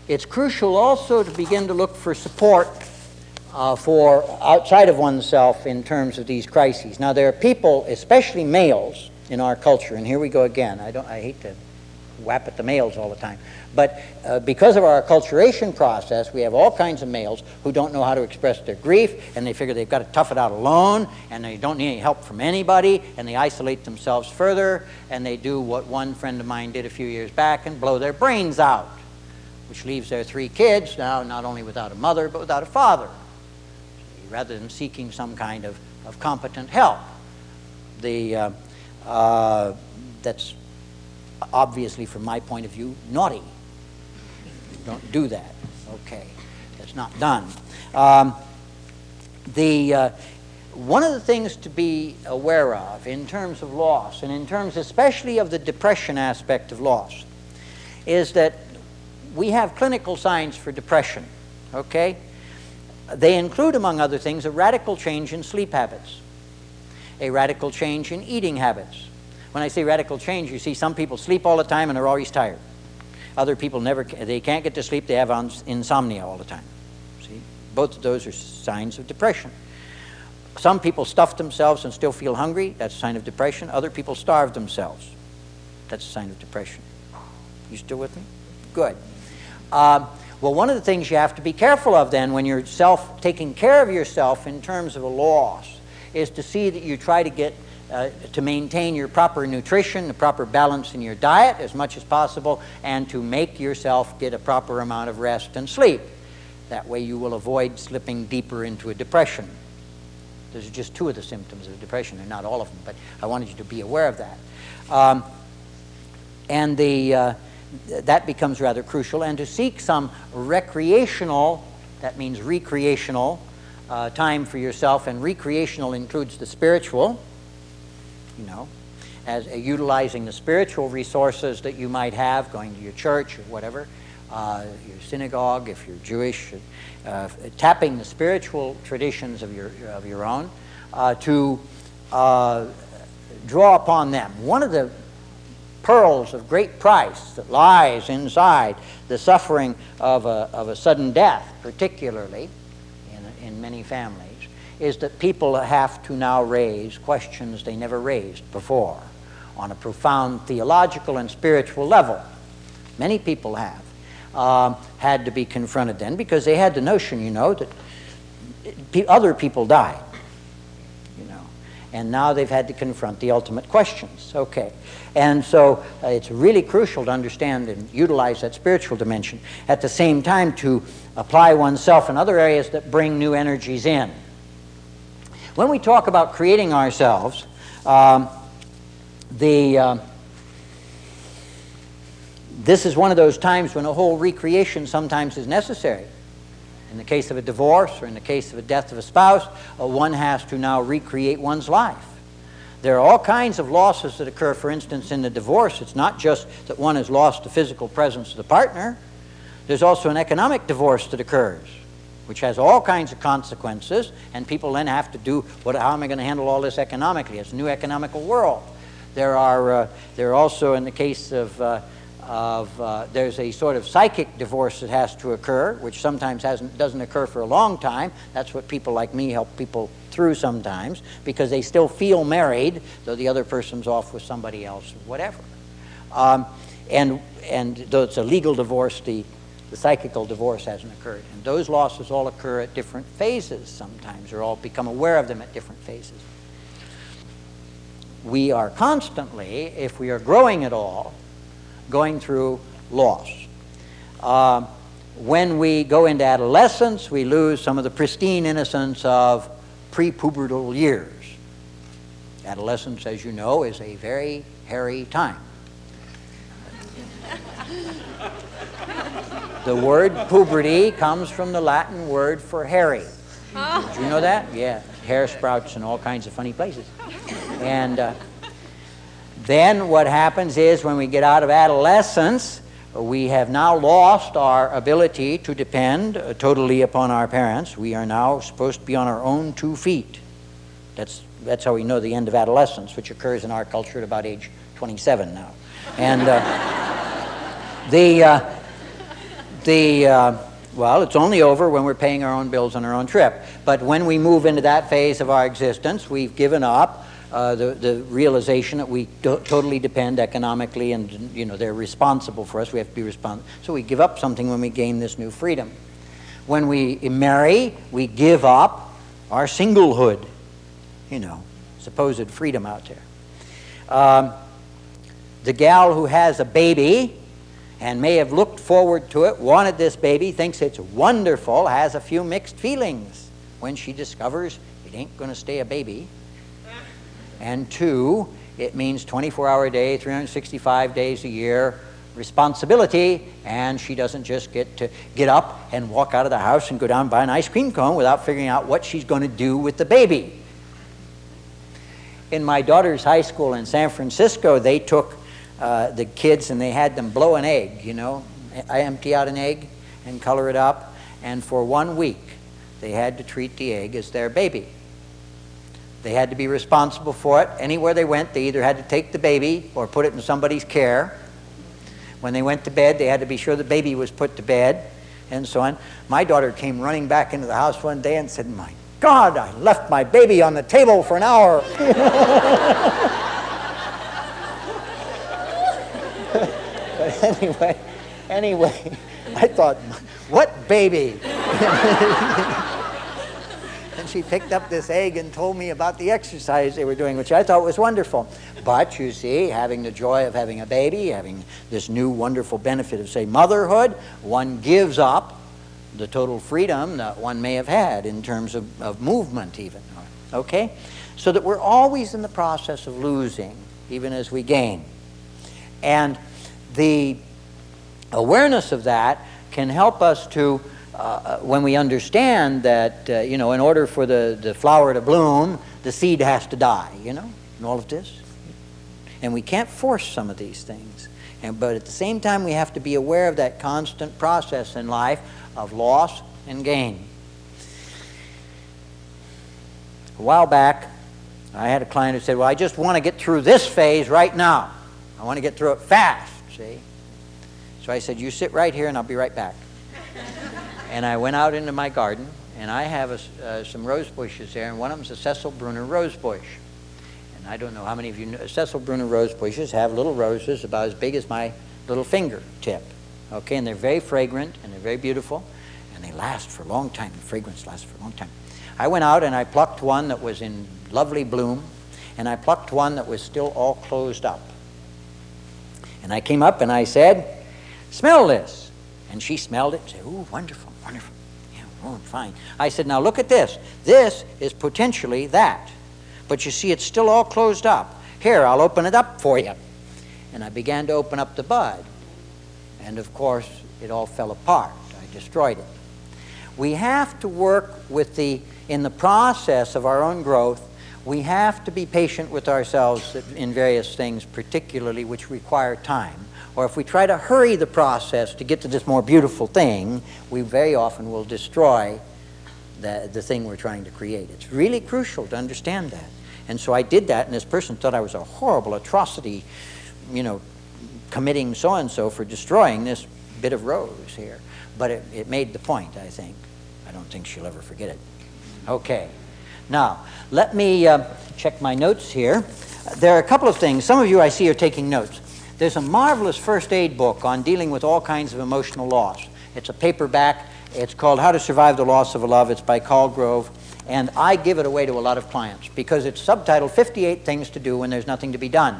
It's crucial also to begin to look for support for outside of oneself in terms of these crises. Now, there are people, especially males in our culture, and here we go again. I hate to whap at the males all the time, but because of our acculturation process, we have all kinds of males who don't know how to express their grief, and they figure they've got to tough it out alone, and they don't need any help from anybody, and they isolate themselves further, and they do what one friend of mine did a few years back and blow their brains out, which leaves their 3 kids now not only without a mother, but without a father, rather than seeking some kind of competent help. That's obviously, from my point of view, naughty. Don't do that. Okay, that's not done. One of the things to be aware of in terms of loss, and in terms especially of the depression aspect of loss, is that we have clinical signs for depression, okay? They include, among other things, a radical change in sleep habits, a radical change in eating habits. When I say radical change, you see some people sleep all the time and they're always tired. Other people they can't get to sleep, they have insomnia all the time. See, both of those are signs of depression. Some people stuff themselves and still feel hungry, that's a sign of depression. Other people starve themselves, that's a sign of depression. You still with me? Good. Well, one of the things you have to be careful of then when you're taking care of yourself in terms of a loss is to see that you try to get to maintain your proper nutrition, the proper balance in your diet as much as possible, and to make yourself get a proper amount of rest and sleep. That way you will avoid slipping deeper into a depression. Those are just 2 of the symptoms of depression. They're not all of them, but I wanted you to be aware of that. That becomes rather crucial, and to seek some recreational, that means recreational, time for yourself, and recreational includes the spiritual, you know, as utilizing the spiritual resources that you might have, going to your church or whatever, your synagogue if you're Jewish, tapping the spiritual traditions of your own to draw upon them. One of the pearls of great price that lies inside the suffering of a sudden death, particularly in many families, is that people have to now raise questions they never raised before on a profound theological and spiritual level. Many people have had to be confronted then because they had the notion, you know, that other people died, you know, and now they've had to confront the ultimate questions. Okay, and so it's really crucial to understand and utilize that spiritual dimension at the same time to apply oneself in other areas that bring new energies in. When we talk about creating ourselves, this is one of those times when a whole recreation sometimes is necessary. In the case of a divorce or in the case of a death of a spouse, one has to now recreate one's life. There are all kinds of losses that occur. For instance, in the divorce, it's not just that one has lost the physical presence of the partner. There's also an economic divorce that occurs, which has all kinds of consequences, and people then have to do, how am I going to handle all this economically? It's a new economical world. There are also, in the case of there's a sort of psychic divorce that has to occur, which sometimes doesn't occur for a long time. That's what people like me help people through sometimes, because they still feel married, though the other person's off with somebody else or whatever. And though it's a legal divorce, the psychical divorce hasn't occurred. And those losses all occur at different phases sometimes, or all become aware of them at different phases. We are constantly, if we are growing at all, going through loss. When we go into adolescence, we lose some of the pristine innocence of pre-pubertal years. Adolescence, as you know, is a very hairy time. The word puberty comes from the Latin word for hairy. Did you know that? Yeah, hair sprouts in all kinds of funny places. And then what happens is when we get out of adolescence, we have now lost our ability to depend totally upon our parents. We are now supposed to be on our own 2 feet. That's how we know the end of adolescence, which occurs in our culture at about age 27 now. And well, it's only over when we're paying our own bills on our own trip. But when we move into that phase of our existence, we've given up the realization that we totally depend economically, and you know they're responsible for us. We have to be responsible. So we give up something when we gain this new freedom. When we marry, we give up our singlehood, you know, supposed freedom out there. The gal who has a baby and may have looked forward to it, wanted this baby, thinks it's wonderful, has a few mixed feelings when she discovers it ain't going to stay a baby. And 2, it means 24-hour day, 365 days a year responsibility, and she doesn't just get to get up and walk out of the house and go down and buy an ice cream cone without figuring out what she's going to do with the baby. In my daughter's high school in San Francisco, they took the kids and they had them blow an egg, you know. I empty out an egg and color it up, and for 1 week they had to treat the egg as their baby. They had to be responsible for it. Anywhere they went, they either had to take the baby or put it in somebody's care. When they went to bed, they had to be sure the baby was put to bed, and so on. My daughter came running back into the house one day and said, "My God, I left my baby on the table for an hour." But anyway, I thought, what baby? And she picked up this egg and told me about the exercise they were doing, which I thought was wonderful. But you see, having the joy of having a baby, having this new wonderful benefit of, say, motherhood, one gives up the total freedom that one may have had in terms of movement even. Okay? So that we're always in the process of losing, even as we gain. And the awareness of that can help us to, when we understand that, you know, in order for the flower to bloom, the seed has to die, you know, and all of this. And we can't force some of these things. But at the same time, we have to be aware of that constant process in life of loss and gain. A while back, I had a client who said, "Well, I just want to get through this phase right now." I want to get through it fast, see? So I said, you sit right here and I'll be right back. And I went out into my garden, and I have some rose bushes there, and one of them's a Cecil Brunner rose bush. And I don't know how many of you know, Cecil Brunner rose bushes have little roses about as big as my little fingertip. Okay, and they're very fragrant, and they're very beautiful, and they last for a long time. The fragrance lasts for a long time. I went out and I plucked one that was in lovely bloom, and I plucked one that was still all closed up. And I came up and I said, smell this. And she smelled it and said, ooh, wonderful, wonderful. Yeah, oh, fine. I said, now look at this. This is potentially that. But you see, it's still all closed up. Here, I'll open it up for you. And I began to open up the bud. And of course, it all fell apart. I destroyed it. We have to work with in the process of our own growth, we have to be patient with ourselves in various things, particularly which require time. Or if we try to hurry the process to get to this more beautiful thing, we very often will destroy the thing we're trying to create. It's really crucial to understand that. And so I did that, and this person thought I was a horrible atrocity, committing so-and-so for destroying this bit of rose here. But it made the point, I think. I don't think she'll ever forget it. Okay. Now, let me check my notes here. There are a couple of things. Some of you I see are taking notes. There's a marvelous first aid book on dealing with all kinds of emotional loss. It's a paperback. It's called How to Survive the Loss of a Love. It's by Carl Grove. And I give it away to a lot of clients because it's subtitled 58 Things to Do When There's Nothing to Be Done.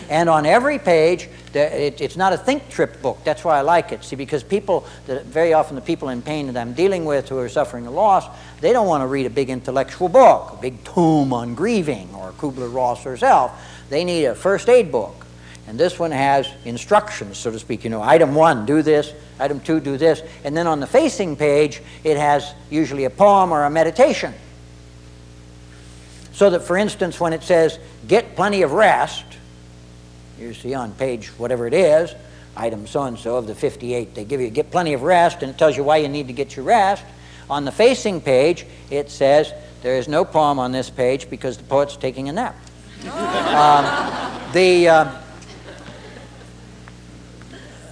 And on every page, it's not a think trip book. That's why I like it. See, because very often the people in pain that I'm dealing with who are suffering a loss, they don't want to read a big intellectual book, a big tome on grieving or Kubler-Ross herself. They need a first aid book. And this one has instructions, so to speak. Item 1, do this. Item 2, do this. And then on the facing page, it has usually a poem or a meditation. So that, for instance, when it says, get plenty of rest, you see on page whatever it is, item so-and-so of the 58, they give you get plenty of rest, and it tells you why you need to get your rest. On the facing page, it says, there is no poem on this page because the poet's taking a nap.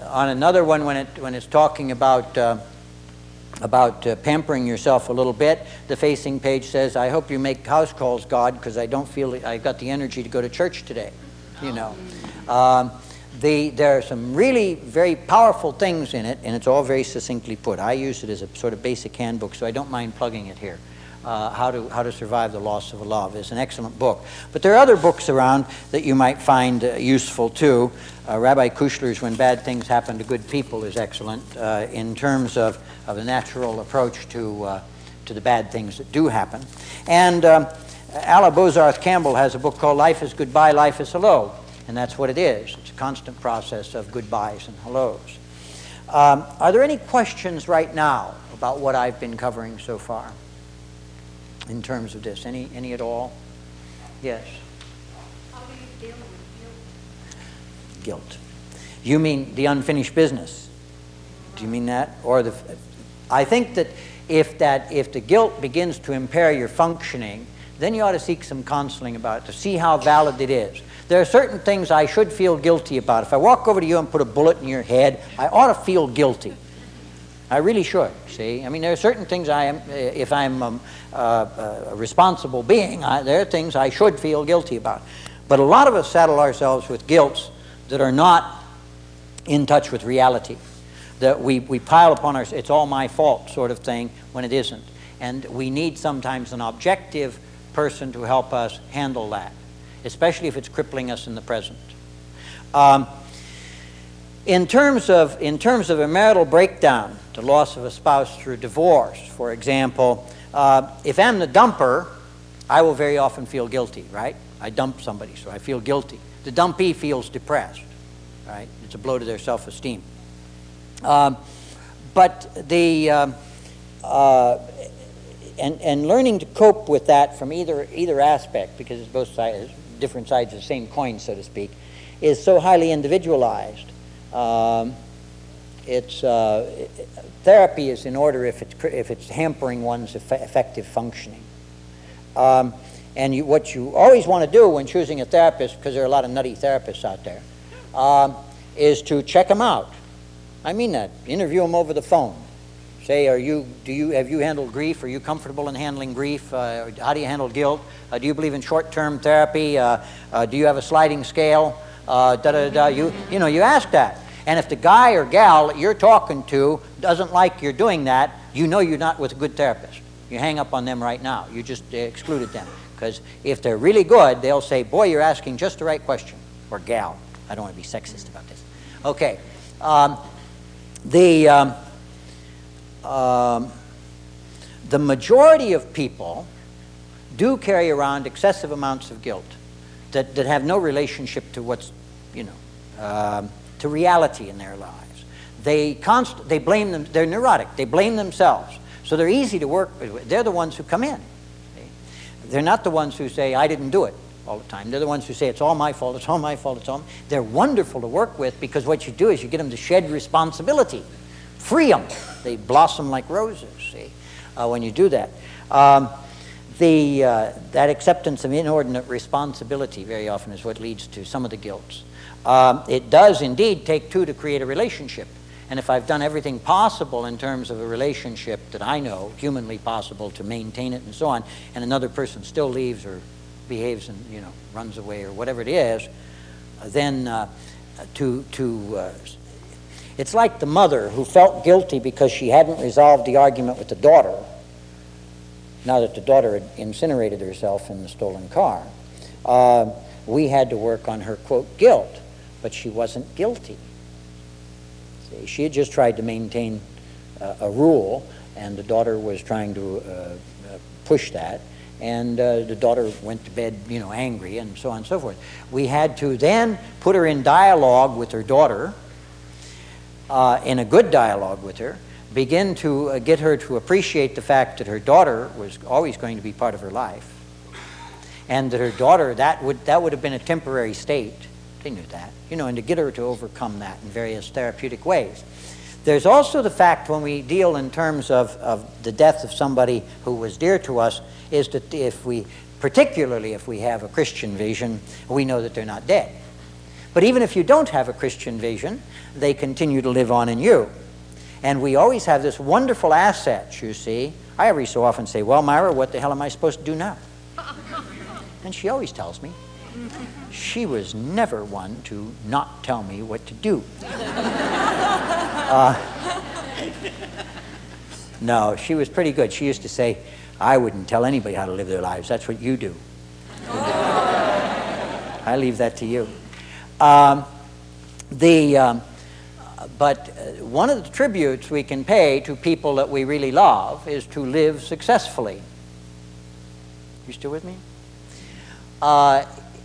On another one, when it's talking about pampering yourself a little bit, the facing page says, I hope you make house calls, God, because I don't feel I've got the energy to go to church today. There are some really very powerful things in it, and it's all very succinctly put. I use it as a sort of basic handbook, so I don't mind plugging it here. How to Survive the Loss of a Love is an excellent book. But there are other books around that you might find useful too. Rabbi Kushler's When Bad Things Happen to Good People is excellent in terms of a natural approach to the bad things that do happen. And Alla Bozarth Campbell has a book called Life is Goodbye, Life is Hello. And that's what it is. It's a constant process of goodbyes and hellos. Are there any questions right now about what I've been covering so far in terms of this? Any at all? Yes? How do you deal with Guilt. You mean the unfinished business? Do you mean that? Or I think that if the guilt begins to impair your functioning, then you ought to seek some counseling about it to see how valid it is. There are certain things I should feel guilty about. If I walk over to you and put a bullet in your head, I ought to feel guilty. I really should, see? I mean, there are certain things if I'm a responsible being, there are things I should feel guilty about. But a lot of us saddle ourselves with guilts that are not in touch with reality. That we pile upon it's all my fault sort of thing when it isn't. And we need sometimes an objective person to help us handle that, especially if it's crippling us in the present. In terms of a marital breakdown, the loss of a spouse through divorce, for example, if I'm the dumper, I will very often feel guilty, right? I dump somebody, so I feel guilty. The dumpee feels depressed, right? It's a blow to their self-esteem. But and learning to cope with that from either aspect, because it's both sides, different sides of the same coin, so to speak, is so highly individualized. Therapy is in order if it's hampering one's effective functioning. what you always want to do when choosing a therapist, because there are a lot of nutty therapists out there, is to check them out. I mean that. Interview them over the phone. Say, have you handled grief? Are you comfortable in handling grief? How do you handle guilt? Do you believe in short-term therapy? Do you have a sliding scale? You ask that. And if the guy or gal that you're talking to doesn't like you're doing that, you know you're not with a good therapist. You hang up on them right now. You just excluded them. Because if they're really good, they'll say, boy, you're asking just the right question. Or gal. I don't want to be sexist about this. Okay. The majority of people do carry around excessive amounts of guilt that have no relationship to what's, to reality in their lives. They blame them. They're neurotic. They blame themselves. So they're easy to work with. They're the ones who come in. They're not the ones who say, I didn't do it all the time. They're the ones who say, it's all my fault, it's all my fault, it's all. They're wonderful to work with, because what you do is you get them to shed responsibility. Free them. They blossom like roses, see, when you do that. That acceptance of inordinate responsibility very often is what leads to some of the guilts. It does indeed take two to create a relationship. And if I've done everything possible in terms of a relationship that I know, humanly possible, to maintain it and so on, and another person still leaves or behaves and, runs away or whatever it is, then it's like the mother who felt guilty because she hadn't resolved the argument with the daughter, now that the daughter had incinerated herself in the stolen car. We had to work on her, quote, guilt, but she wasn't guilty. See, she had just tried to maintain a rule, and the daughter was trying to push that, and the daughter went to bed, angry, and so on and so forth. We had to then put her in dialogue with her daughter, in a good dialogue with her, begin to get her to appreciate the fact that her daughter was always going to be part of her life, and that her daughter, that would have been a temporary state. They knew that, and to get her to overcome that in various therapeutic ways. There's also the fact, when we deal in terms of the death of somebody who was dear to us, is that particularly if we have a Christian vision, we know that they're not dead. But even if you don't have a Christian vision, they continue to live on in you. And we always have this wonderful asset, you see. I every so often say, well, Myra, what the hell am I supposed to do now? And she always tells me. She was never one to not tell me what to do. No, she was pretty good. She used to say, I wouldn't tell anybody how to live their lives. That's what you do. I leave that to you. But one of the tributes we can pay to people that we really love is to live successfully. You still with me?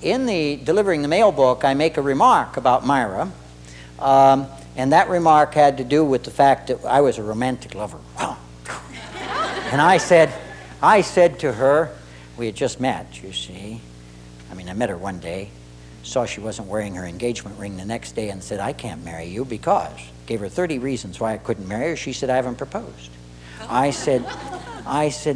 In the Delivering the Mail book, I make a remark about Myra, and that remark had to do with the fact that I was a romantic lover. And I said to her, we had just met, you see. I met her one day, saw she wasn't wearing her engagement ring the next day, and said, I can't marry you because. Gave her 30 reasons why I couldn't marry her. She said, I haven't proposed. I said,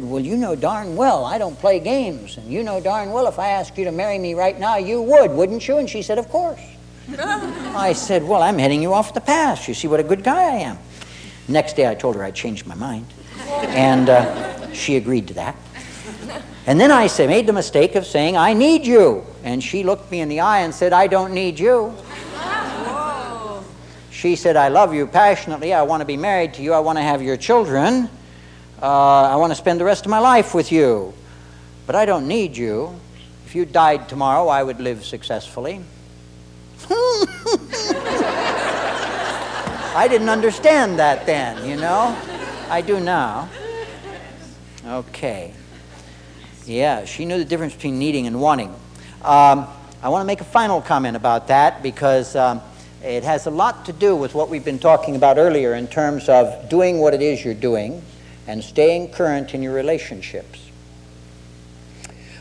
well, you know darn well I don't play games, and you know darn well if I asked you to marry me right now, you would, wouldn't you? And she said, of course. I said, well, I'm heading you off the path. You see what a good guy I am. Next day I told her I'd changed my mind, and she agreed to that. And then I made the mistake of saying, I need you. And she looked me in the eye and said, I don't need you. Whoa. She said, I love you passionately. I want to be married to you. I want to have your children. I want to spend the rest of my life with you. But I don't need you. If you died tomorrow, I would live successfully. I didn't understand that then, I do now. Okay. Yeah, she knew the difference between needing and wanting. I want to make a final comment about that because it has a lot to do with what we've been talking about earlier in terms of doing what it is you're doing and staying current in your relationships.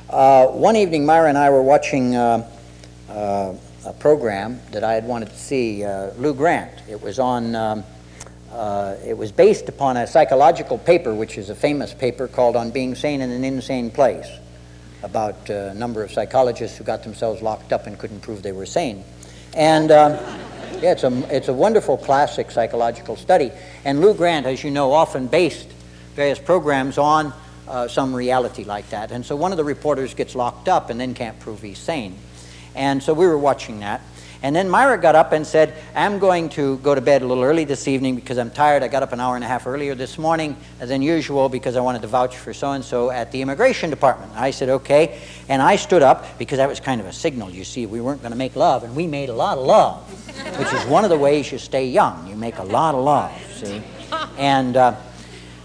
One evening, Myra and I were watching a program that I had wanted to see, Lou Grant. It was based upon a psychological paper, which is a famous paper called On Being Sane in an Insane Place, about a number of psychologists who got themselves locked up and couldn't prove they were sane. And yeah, it's a wonderful classic psychological study. And Lou Grant, as you know, often based various programs on some reality like that. And so one of the reporters gets locked up and then can't prove he's sane. And so we were watching that. And then Myra got up and said, I'm going to go to bed a little early this evening because I'm tired. I got up an hour and a half earlier this morning than usual because I wanted to vouch for so-and-so at the immigration department. I said, okay. And I stood up because that was kind of a signal. You see, we weren't going to make love, and we made a lot of love, which is one of the ways you stay young. You make a lot of love, see? And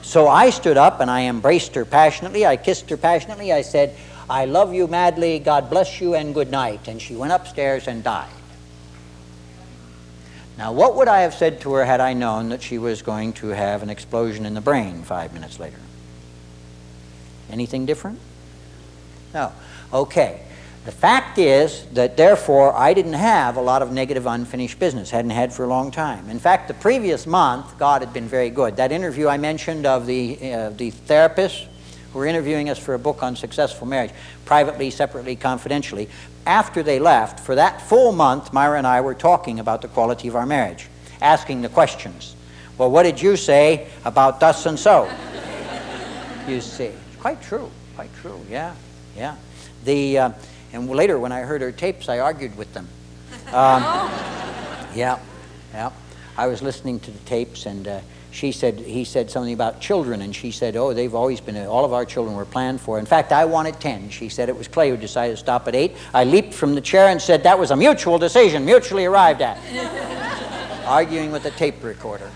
so I stood up and I embraced her passionately. I kissed her passionately. I said, I love you madly. God bless you and good night. And she went upstairs and died. Now, what would I have said to her had I known that she was going to have an explosion in the brain 5 minutes later? Anything different? No. Okay. The fact is that, therefore, I didn't have a lot of negative unfinished business, hadn't had for a long time. In fact, the previous month, God had been very good. That interview I mentioned of the therapists who were interviewing us for a book on successful marriage, privately, separately, confidentially, after they left, for that full month, Myra and I were talking about the quality of our marriage, asking the questions. Well, what did you say about thus and so? You see. It's quite true, yeah. And later, when I heard her tapes, I argued with them. Yeah. I was listening to the tapes, and he said something about children, and she said, oh, they've always been, all of our children were planned for. In fact, I wanted 10. She said it was Clay who decided to stop at 8. I leaped from the chair and said that was a mutual decision, mutually arrived at. Arguing with a tape recorder.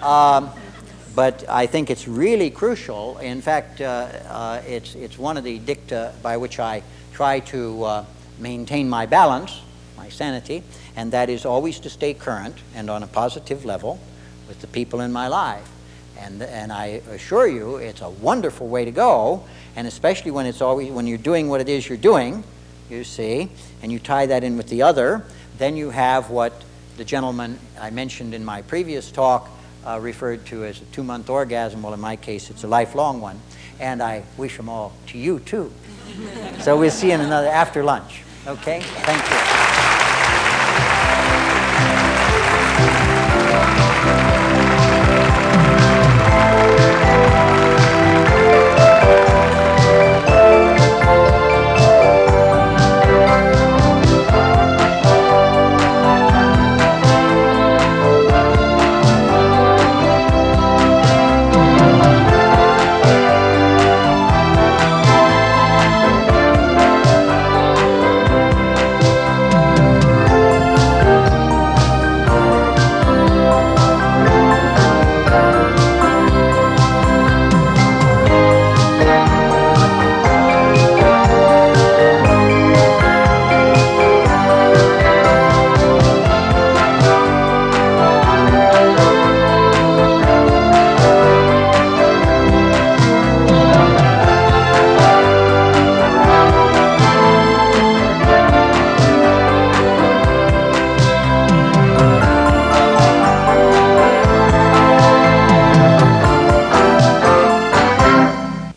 But I think it's really crucial. In fact, it's one of the dicta by which I try to maintain my balance, my sanity, and that is always to stay current and on a positive level with the people in my life. And I assure you, it's a wonderful way to go, and especially when you're doing what it is you're doing, you see, and you tie that in with the other, then you have what the gentleman I mentioned in my previous talk referred to as a 2-month orgasm. Well, in my case, it's a lifelong one, and I wish them all to you, too. So we'll see you in another after lunch. Okay? Thank you.